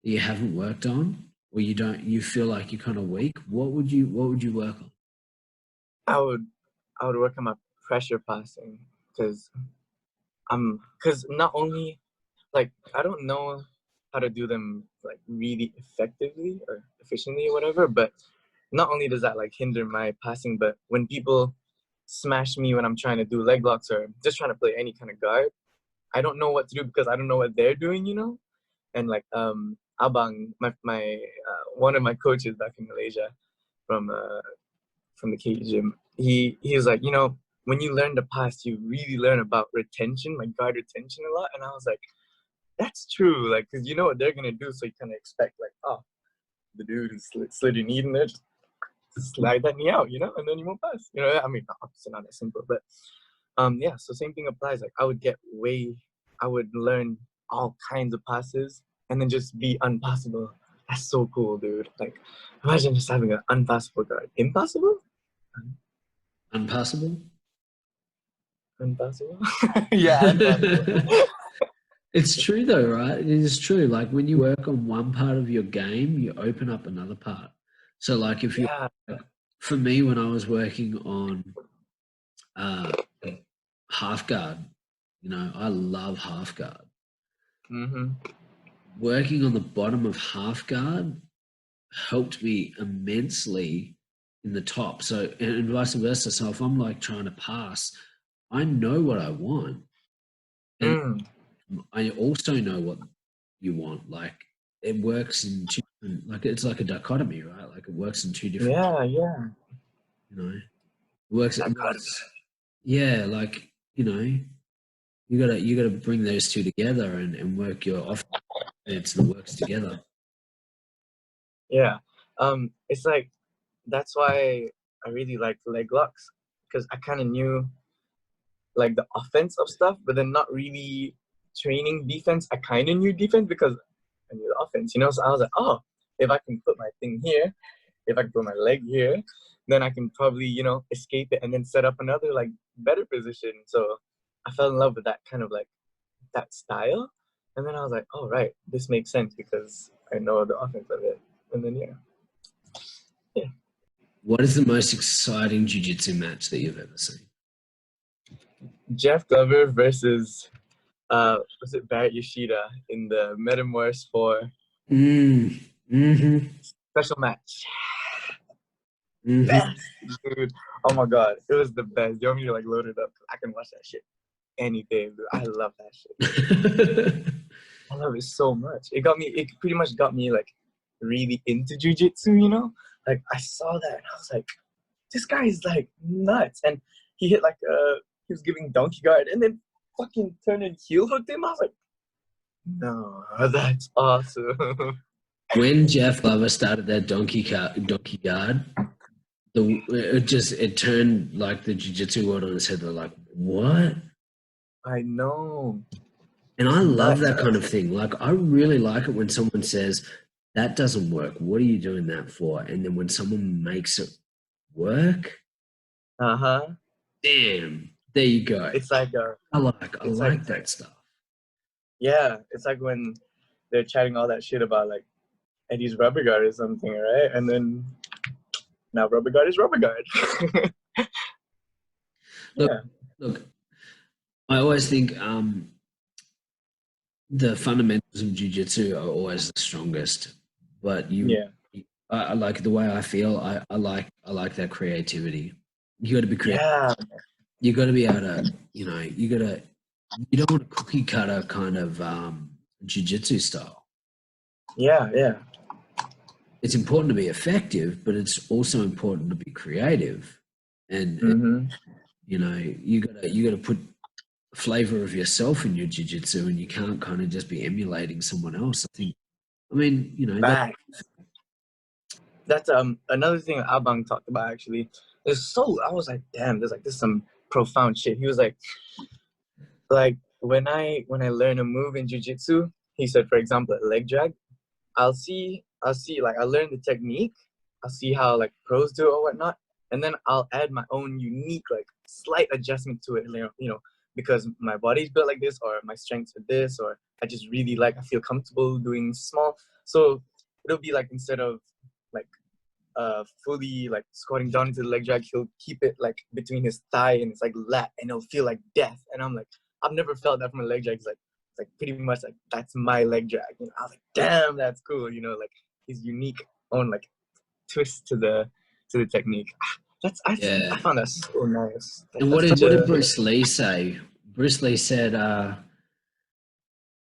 [SPEAKER 1] that you haven't worked on, or you feel like you're kind of weak, what would you work on?
[SPEAKER 2] I would work on my pressure passing, because not only like I don't know how to do them like really effectively or efficiently or whatever, but not only does that like hinder my passing, but when people smash me when I'm trying to do leg locks or just trying to play any kind of guard, I don't know what to do because I don't know what they're doing, you know? And like Abang, my one of my coaches back in Malaysia from the K gym, he was like, you know, when you learn to pass, you really learn about retention, like guard retention a lot. And I was like, that's true, like, because you know what they're gonna do, so you kind of expect like, oh, the dude who slid your knee in there, just slide that knee out, you know, and then you won't pass. You know, I mean, obviously not that simple, but yeah. So same thing applies. Like I would learn all kinds of passes and then just be unpassable. That's so cool, dude. Like, imagine just having an unpassable guard. Impossible?
[SPEAKER 1] Unpassable?
[SPEAKER 2] Unpassable? Yeah, unpassable.
[SPEAKER 1] It's true though, right? It is true. Like when you work on one part of your game, you open up another part. So like if you,
[SPEAKER 2] Yeah.
[SPEAKER 1] for me, when I was working on half guard. I love half guard.
[SPEAKER 2] Mm-hmm.
[SPEAKER 1] Working on the bottom of half guard helped me immensely in the top. So, and vice versa. So if I'm like trying to pass, I know what I want. And I also know what you want. Like it works in two different, like it's like a dichotomy, right? Like it works in two different,
[SPEAKER 2] Yeah.
[SPEAKER 1] it works. Yeah. Like, you gotta bring those two together and work your offense that works together.
[SPEAKER 2] Yeah. It's like, that's why I really like leg locks, because I kind of knew like the offense of stuff, but then not really training defense. I kind of knew defense because I knew the offense, So I was like, oh, if I can put my thing here, if I can put my leg here, then I can probably, escape it and then set up another like better position. So I fell in love with that kind of like that style. And then I was like, oh, right, this makes sense because I know the offense of it. And then, yeah.
[SPEAKER 1] What is the most exciting jiu-jitsu match that you've ever seen?
[SPEAKER 2] Jeff Glover versus was it Barrett Yoshida in the Metamorphs 4 special match. Best, dude. Oh my god, it was the best. You want me to like load it up? I can watch that shit any day, dude. I love that shit. I love it so much. It pretty much got me like really into jiu-jitsu, Like I saw that and I was like, this guy is like nuts. And he hit like he was giving donkey guard and then fucking turned and heel hooked him. I was like, no, that's awesome.
[SPEAKER 1] When Jeff Glover started that donkey guard, it turned like the jiu-jitsu world on its head. They're like, what?
[SPEAKER 2] I know.
[SPEAKER 1] And I love that kind of thing. Like, I really like it when someone says, that doesn't work. What are you doing that for? And then when someone makes it work, damn, there you go.
[SPEAKER 2] It's like
[SPEAKER 1] I like that stuff.
[SPEAKER 2] Yeah, it's like when they're chatting all that shit about like Eddie's rubber guard or something, right? And then now rubber guard is rubber guard.
[SPEAKER 1] Look, I always think the fundamentals of jiu-jitsu are always the strongest, but I like the way I feel. I like that creativity. You got to be creative.
[SPEAKER 2] Yeah.
[SPEAKER 1] You got to be able to, you don't want a cookie cutter kind of jiu-jitsu style.
[SPEAKER 2] Yeah.
[SPEAKER 1] It's important to be effective, but it's also important to be creative. And, you gotta put flavor of yourself in your jiu-jitsu, and you can't kind of just be emulating someone else.
[SPEAKER 2] That's another thing that Abang talked about actually. I was like, damn, this is some profound shit. He was like when I learn a move in jiu-jitsu, he said, for example, a leg drag, I'll see like I'll learn the technique, I'll see how like pros do it or whatnot, and then I'll add my own unique like slight adjustment to it, because my body's built like this, or my strengths are this, or I just really I feel comfortable doing small. So it'll be like, instead of like fully like squatting down into the leg drag, he'll keep it like between his thigh and it's like lat, and it'll feel like death. And I'm like, I've never felt that from a leg drag. It's like pretty much like that's my leg drag. I was like, damn, that's cool. Like his unique own like twist to the technique. I found that so nice.
[SPEAKER 1] And what did Bruce Lee say? Bruce Lee said,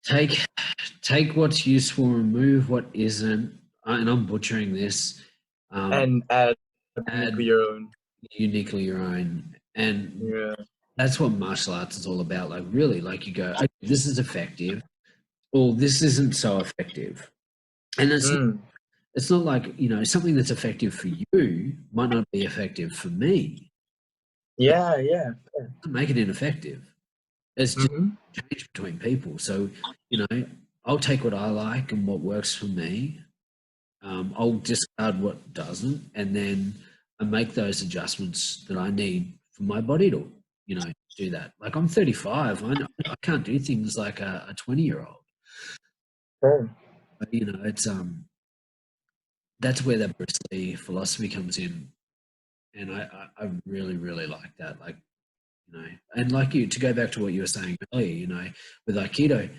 [SPEAKER 1] take what's useful, remove what isn't. And I'm butchering this.
[SPEAKER 2] And add
[SPEAKER 1] uniquely your own. And that's what martial arts is all about. Like, really, like you go, okay, this is effective, or this isn't so effective. And it's not like, something that's effective for you might not be effective for me.
[SPEAKER 2] Yeah.
[SPEAKER 1] Make it ineffective. It's just change between people. So, I'll take what I like and what works for me. I'll discard what doesn't, and then I make those adjustments that I need for my body to, do that. Like, I'm 35. I can't do things like a 20-year-old.
[SPEAKER 2] Sure.
[SPEAKER 1] But, it's that's where that Bruce Lee philosophy comes in, and I really, really like that. Like, And like to go back to what you were saying earlier, with Aikido,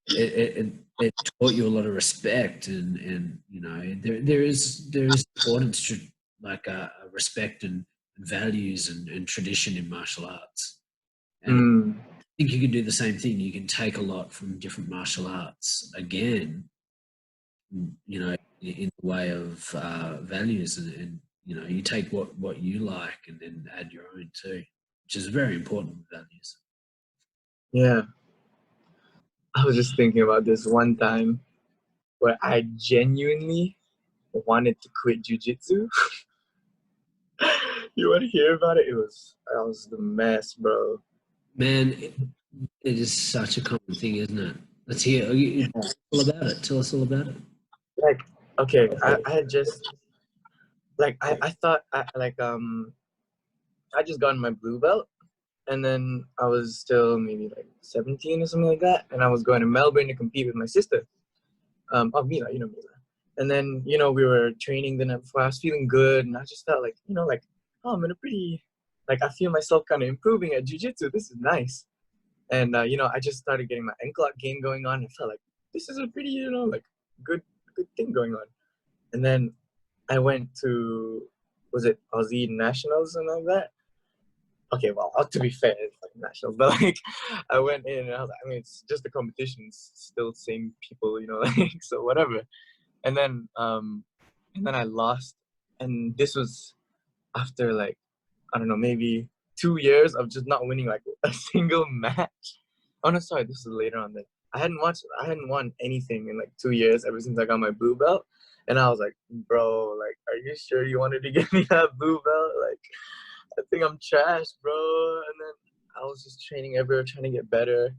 [SPEAKER 1] it taught you a lot of respect, and there is importance to like respect and values and tradition in martial arts. And I think you can do the same thing. You can take a lot from different martial arts again, in the way of values, and you take what you like and then add your own too, which is very important with values.
[SPEAKER 2] Yeah. I was just thinking about this one time where I genuinely wanted to quit jiu-jitsu. You want to hear about it? That was the mess, bro.
[SPEAKER 1] Man, it is such a common thing, isn't it? Let's hear all about it. Tell us all about it.
[SPEAKER 2] Like, okay, I had just like I thought I just got my blue belt, and then I was still maybe like 17 or something like that, and I was going to Melbourne to compete with my sister. Mila, you know Mila. And then, we were training the night before. I was feeling good, and I just felt like, oh, I'm in a pretty, I feel myself kind of improving at jiu-jitsu. This is nice. And, I just started getting my ankle lock game going on. I felt like this is a pretty, good thing going on. And then I went to, was it Aussie Nationals and all that? Okay, well, to be fair, it's like nationals, but I went in and I was like, I mean, it's just a competition. It's still the same people, so whatever. And then I lost, and this was after I don't know, maybe 2 years of just not winning a single match. Oh no, sorry, this is later on. Then I hadn't won anything in 2 years ever since I got my blue belt, and I was like, bro, are you sure you wanted to give me that blue belt? I think I'm trash, bro. And then I was just training everywhere, trying to get better.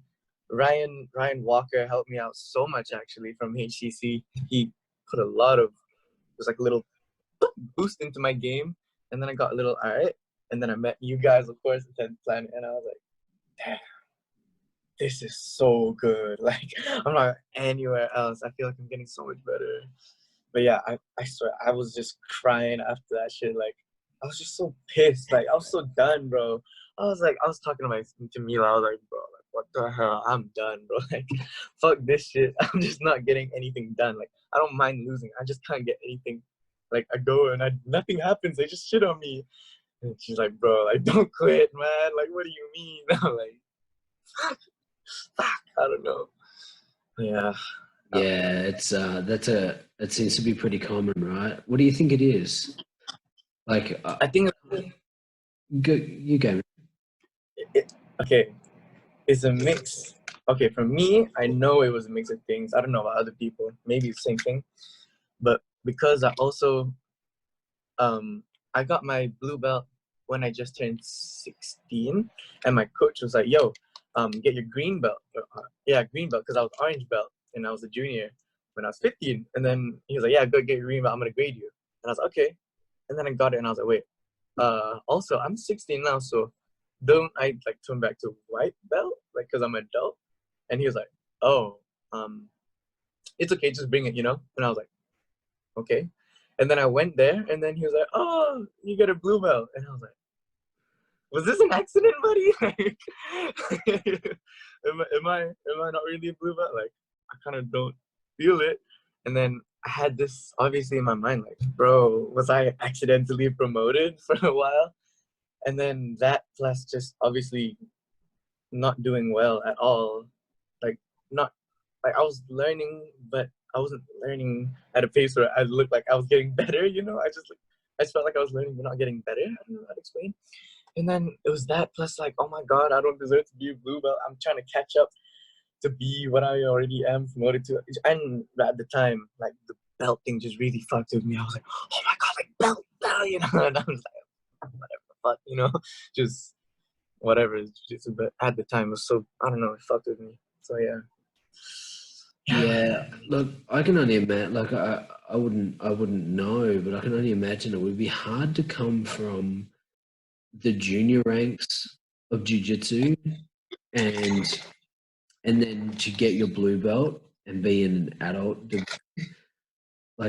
[SPEAKER 2] Ryan Walker helped me out so much actually from HCC. He put a little boost into my game, and then I got a little alright. And then I met you guys, of course, at 10th Planet, and I was like, damn, this is so good. I'm not anywhere else. I feel like I'm getting so much better. But yeah, I swear, I was just crying after that shit. I was just so pissed. I was so done, bro. I was talking to Mila. I was like, bro, what the hell? I'm done, bro. Fuck this shit. I'm just not getting anything done. I don't mind losing. I just can't get anything. I go and nothing happens. They just shit on me. And she's like, bro, don't quit, man. What do you mean? I'm like, fuck, I don't know. Yeah.
[SPEAKER 1] Yeah, it's it seems to be pretty common, right? What do you think it is?
[SPEAKER 2] I think
[SPEAKER 1] you go.
[SPEAKER 2] Okay, it's a mix. Okay, for me, I know it was a mix of things. I don't know about other people. Maybe it's the same thing. But because I also, I got my blue belt when I just turned 16. And my coach was like, yo, get your green belt. Yeah, green belt, because I was orange belt and I was a junior when I was 15. And then he was like, yeah, go get your green belt. I'm going to grade you. And I was like, okay. And then I got it and I was like, wait. Also, I'm 16 now, so don't I turn back to white belt because I'm an adult? And he was like, oh, it's okay, just bring it, And I was like, okay. And then I went there, and then he was like, oh, you get a blue belt. And I was like, was this an accident, buddy? Am I not really a blue belt? I kind of don't feel it. And then I had this obviously in my mind, bro, was I accidentally promoted for a while? And then that plus just obviously not doing well at all. I was learning, but I wasn't learning at a pace where I looked like I was getting better, I just felt like I was learning but not getting better. I don't know how to explain. And then it was that plus oh my God, I don't deserve to be a blue belt. I'm trying to catch up to be what I already am promoted to. And at the time, the belt thing just really fucked with me. I was like, oh my God, belt, and I was like, whatever, fuck, just whatever. But at the time, it was so, I don't know, it fucked with me. So yeah.
[SPEAKER 1] Yeah, look, I can only imagine. I wouldn't know, but I can only imagine it would be hard to come from the junior ranks of jiu-jitsu and then to get your blue belt and be an adult.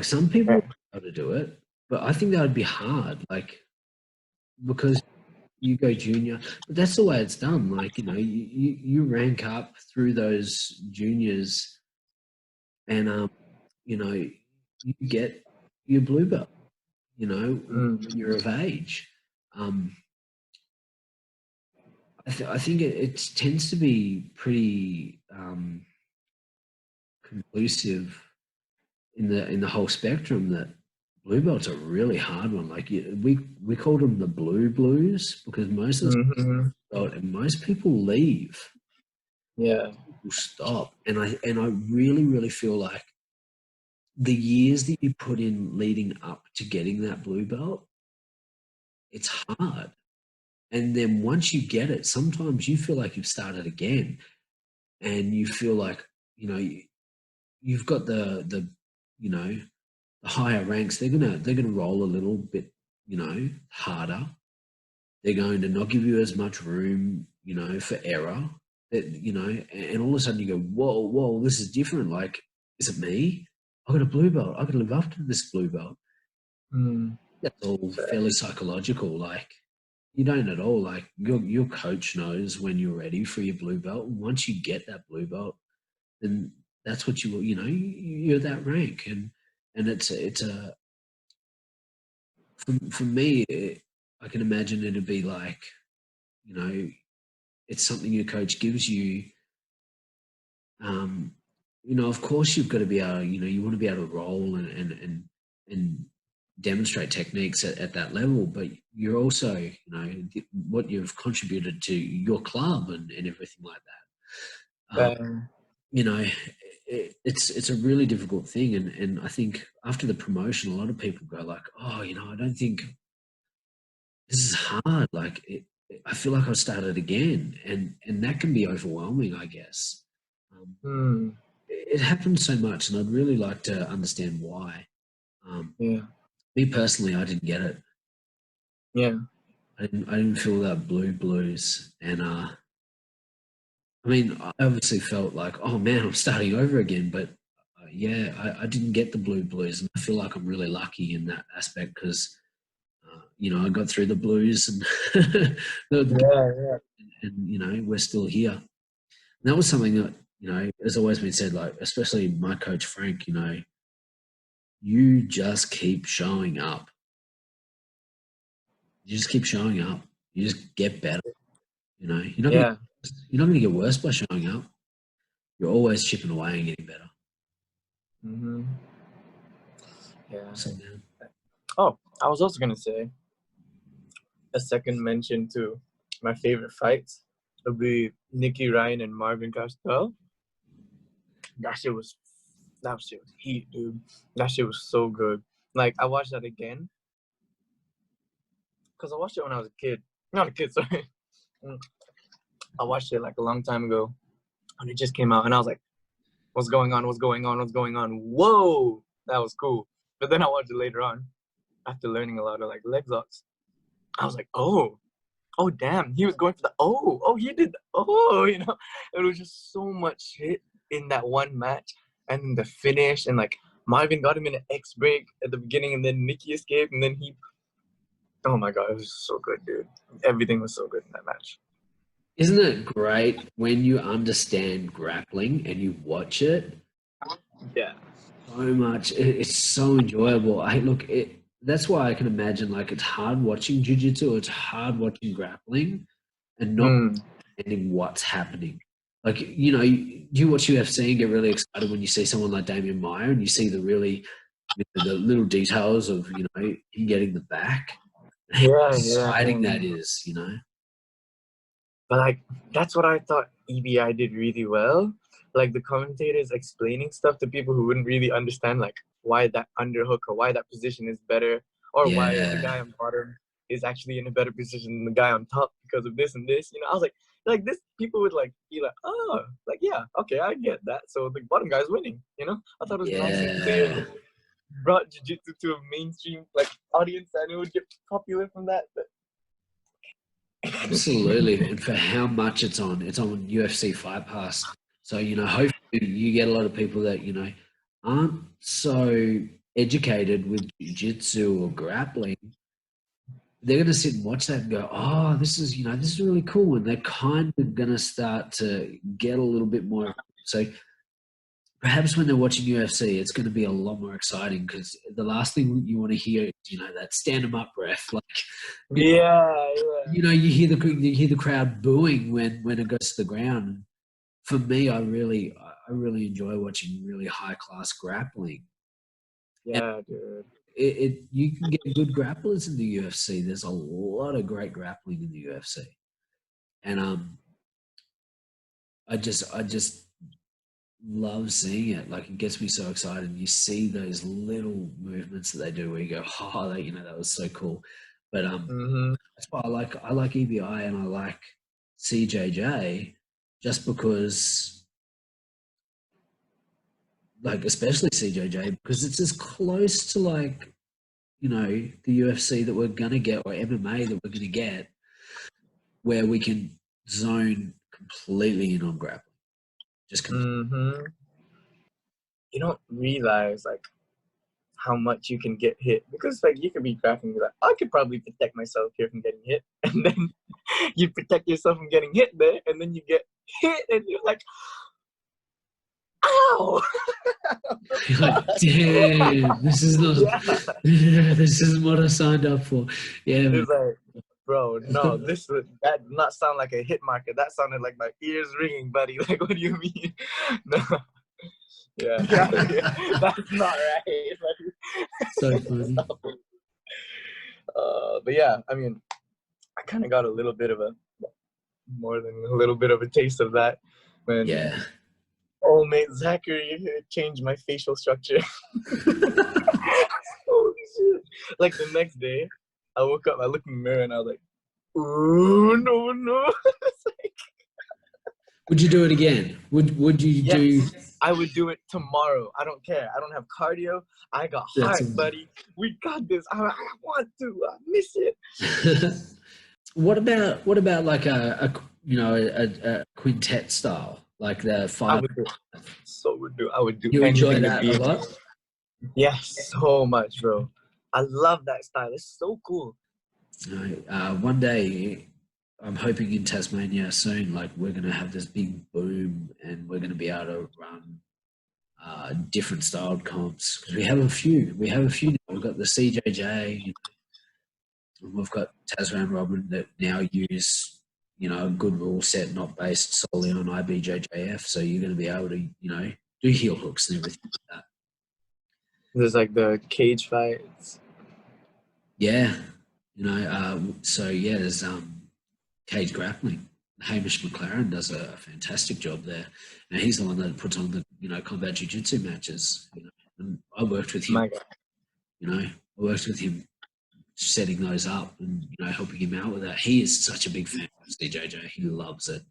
[SPEAKER 1] Some people are able to do it, but I think that would be hard. Because you go junior, but that's the way it's done. Like, you know, you rank up through those juniors, and you know, you get your blue belt. You know, when you're of age. I think it tends to be pretty conclusive in the whole spectrum that blue belt's a really hard one. Like we called them the Blooey Blues because most of the belt and most people leave.
[SPEAKER 2] Yeah.
[SPEAKER 1] People stop, and I really feel like the years that you put in leading up to getting that blue belt, it's hard. And then once you get it, sometimes you feel like you've started again, and you feel like, you know, you've got the you know, the higher ranks. They're gonna roll a little bit, you know, harder. They're going to not give you as much room, you know, for error. That, you know, and all of a sudden you go, whoa, this is different. Like, is it me? I got a blue belt. I got to live up to this blue belt. That's all fairly psychological. Like, you don't at all. Like, your coach knows when you're ready for your blue belt. And once you get that blue belt, then that's what you know, you're that rank. And it's a for me, I can imagine it'd be like, you know, it's something your coach gives you. You know, of course you've got to be able, you know, you want to be able to roll and demonstrate techniques at that level, but you're also, you know, what you've contributed to your club and everything like that. You know, it's a really difficult thing, and I think after the promotion, a lot of people go like, oh, you know, I don't think this is hard. Like, I feel like I've started again, and that can be overwhelming, I guess. It happens so much, and I'd really like to understand why. Me personally, I didn't get it.
[SPEAKER 2] Yeah.
[SPEAKER 1] I didn't feel that blue blues, and I mean, I obviously felt like, oh man, I'm starting over again, but yeah, I didn't get the blue blues, and I feel like I'm really lucky in that aspect because you know, I got through the blues and and you know, we're still here. And that was something that, you know, has always been said, like, especially my coach Frank, you know, you just keep showing up. You just keep showing up. You just get better. You know, you're not going to get worse by showing up. You're always chipping away and getting better.
[SPEAKER 2] Yeah.
[SPEAKER 1] So, man.
[SPEAKER 2] Oh, I was also gonna say a second mention to my favorite fights would be Nicky Ryan and Marvin Castell. That shit was heat, dude. That shit was so good. Like, I watched that again because I watched it when I was a kid. Not a kid, sorry. I watched it like a long time ago when it just came out, and I was like, what's going on? Whoa, that was cool. But then I watched it later on after learning a lot of like leg locks. I was like, oh damn, he was going for the he did you know. It was just so much shit in that one match, and then the finish, and like Marvin got him in an X break at the beginning, and then Nicky escaped, and then he, oh my god, it was so good, dude. Everything was so good in that match.
[SPEAKER 1] Isn't it great when you understand grappling and you watch it?
[SPEAKER 2] Yeah.
[SPEAKER 1] So much. It's so enjoyable. That's why I can imagine, like, it's hard watching jiu-jitsu, it's hard watching grappling and not understanding what's happening. Like, you know, you watch UFC and get really excited when you see someone like Damian Maia and you see the really, you know, the little details of, you know, him getting the back. How exciting that is, you know.
[SPEAKER 2] But like, that's what I thought EBI did really well. Like, the commentators explaining stuff to people who wouldn't really understand, like, why that underhook or why that position is better, or why the guy on bottom is actually in a better position than the guy on top because of this and this. You know, I was like this, people would like be like, oh, like, yeah, okay, I get that. So the bottom guy's winning, you know? I thought it was nice and clear. Brought jiu-jitsu to a mainstream like audience, and it would get popular from that. But
[SPEAKER 1] absolutely, and for how much it's on UFC Fight Pass. So, you know, hopefully you get a lot of people that, you know, aren't so educated with jiu-jitsu or grappling, they're going to sit and watch that and go, oh, this is really cool. And they're kind of going to start to get a little bit more. So perhaps when they're watching UFC, it's going to be a lot more exciting because the last thing you want to hear is, that stand 'em up ref. Like,
[SPEAKER 2] Yeah.
[SPEAKER 1] you hear the crowd booing when it goes to the ground. For me, I really enjoy watching really high class grappling.
[SPEAKER 2] Yeah, dude.
[SPEAKER 1] You can get good grapplers in the UFC. There's a lot of great grappling in the UFC, and I just love seeing it. Like, it gets me so excited. You see those little movements that they do where you go, oh, that was so cool. But that's why I like EBI and I like CJJ, just because, like, especially CJJ, because it's as close to, like, the UFC that we're gonna get, or MMA that we're gonna get, where we can zone completely in on grappling. Just
[SPEAKER 2] You don't realize like how much you can get hit, because like you could be grappling like, I could probably protect myself here from getting hit, and then you protect yourself from getting hit there, and then you get hit and you're like, ow.
[SPEAKER 1] You're like, damn, this is not this isn't what I signed up for. Yeah,
[SPEAKER 2] it's like, bro, no, that did not sound like a hit marker. That sounded like my ears ringing, buddy. Like, what do you mean? No. Yeah. That's not right.
[SPEAKER 1] So funny.
[SPEAKER 2] But yeah, I mean, I kind of got more than a little bit of a taste of that when old mate Zachary changed my facial structure. Holy shit. Like the next day, I woke up, I looked in the mirror and I was like, ooh, no. It's like,
[SPEAKER 1] would you do it again? Would you do?
[SPEAKER 2] I would do it tomorrow. I don't care. I don't have cardio. I got heart, buddy. We got this. I want to. I miss it.
[SPEAKER 1] What about like a quintet style, like the five?
[SPEAKER 2] I would do. I would do.
[SPEAKER 1] You enjoy that a lot?
[SPEAKER 2] Yes, so much, bro. I love that style. It's so cool.
[SPEAKER 1] One day, I'm hoping in Tasmania soon, like, we're going to have this big boom and we're going to be able to run different styled comps, because we have a few. Now. We've got the CJJ, and we've got Tasman Robin that now use, a good rule set, not based solely on IBJJF. So you're going to be able to, do heel hooks and everything like that.
[SPEAKER 2] There's like the cage fights.
[SPEAKER 1] Yeah. There's cage grappling. Hamish McLaren does a fantastic job there. And he's the one that puts on the, combat jiu-jitsu matches. And I worked with him. I worked with him setting those up and, helping him out with that. He is such a big fan of CJJ. He loves it.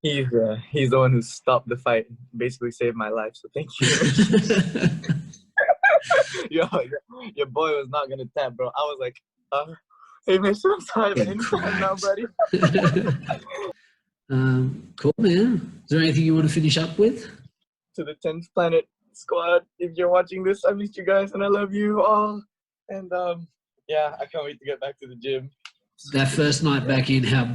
[SPEAKER 2] He's the one who stopped the fight, basically saved my life. So thank you. Yo, your boy was not gonna tap, bro. I was like, hey man, I'm sorry, man. Anytime now, buddy.
[SPEAKER 1] Cool, man. Is there anything you want to finish up with?
[SPEAKER 2] To the 10th Planet Squad, if you're watching this, I missed you guys and I love you all. And I can't wait to get back to the gym.
[SPEAKER 1] That first night back in, how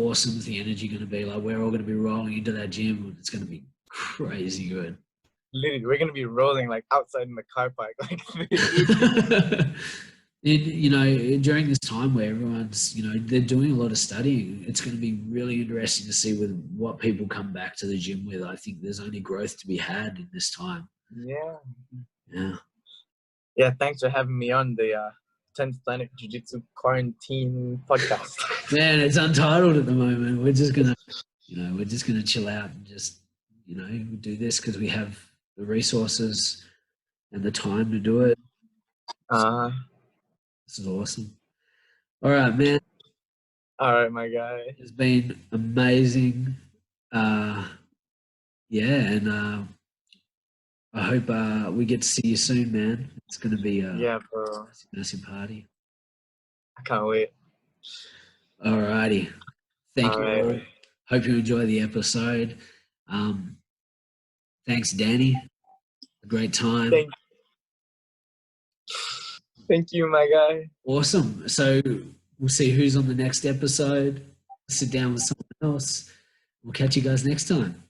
[SPEAKER 1] awesome is the energy going to be? Like, we're all going to be rolling into that gym. It's going to be crazy good.
[SPEAKER 2] Literally, we're going to be rolling like outside in the car park. Like,
[SPEAKER 1] during this time where everyone's, they're doing a lot of studying, it's going to be really interesting to see with what people come back to the gym with. I think there's only growth to be had in this time.
[SPEAKER 2] Yeah, thanks for having me on the 10th Planet Jiu-Jitsu Quarantine podcast.
[SPEAKER 1] Man, it's untitled at the moment. We're just gonna chill out and just, do this because we have the resources and the time to do it. This is awesome. All right, man.
[SPEAKER 2] All right, my guy.
[SPEAKER 1] It's been amazing. And I hope we get to see you soon, man. It's going to be a
[SPEAKER 2] bro.
[SPEAKER 1] massive party.
[SPEAKER 2] I can't wait.
[SPEAKER 1] All righty. Thank you all. Hope you enjoy the episode. Thanks, Dani. A great time.
[SPEAKER 2] Thank you, my guy.
[SPEAKER 1] Awesome. So we'll see who's on the next episode. Sit down with someone else. We'll catch you guys next time.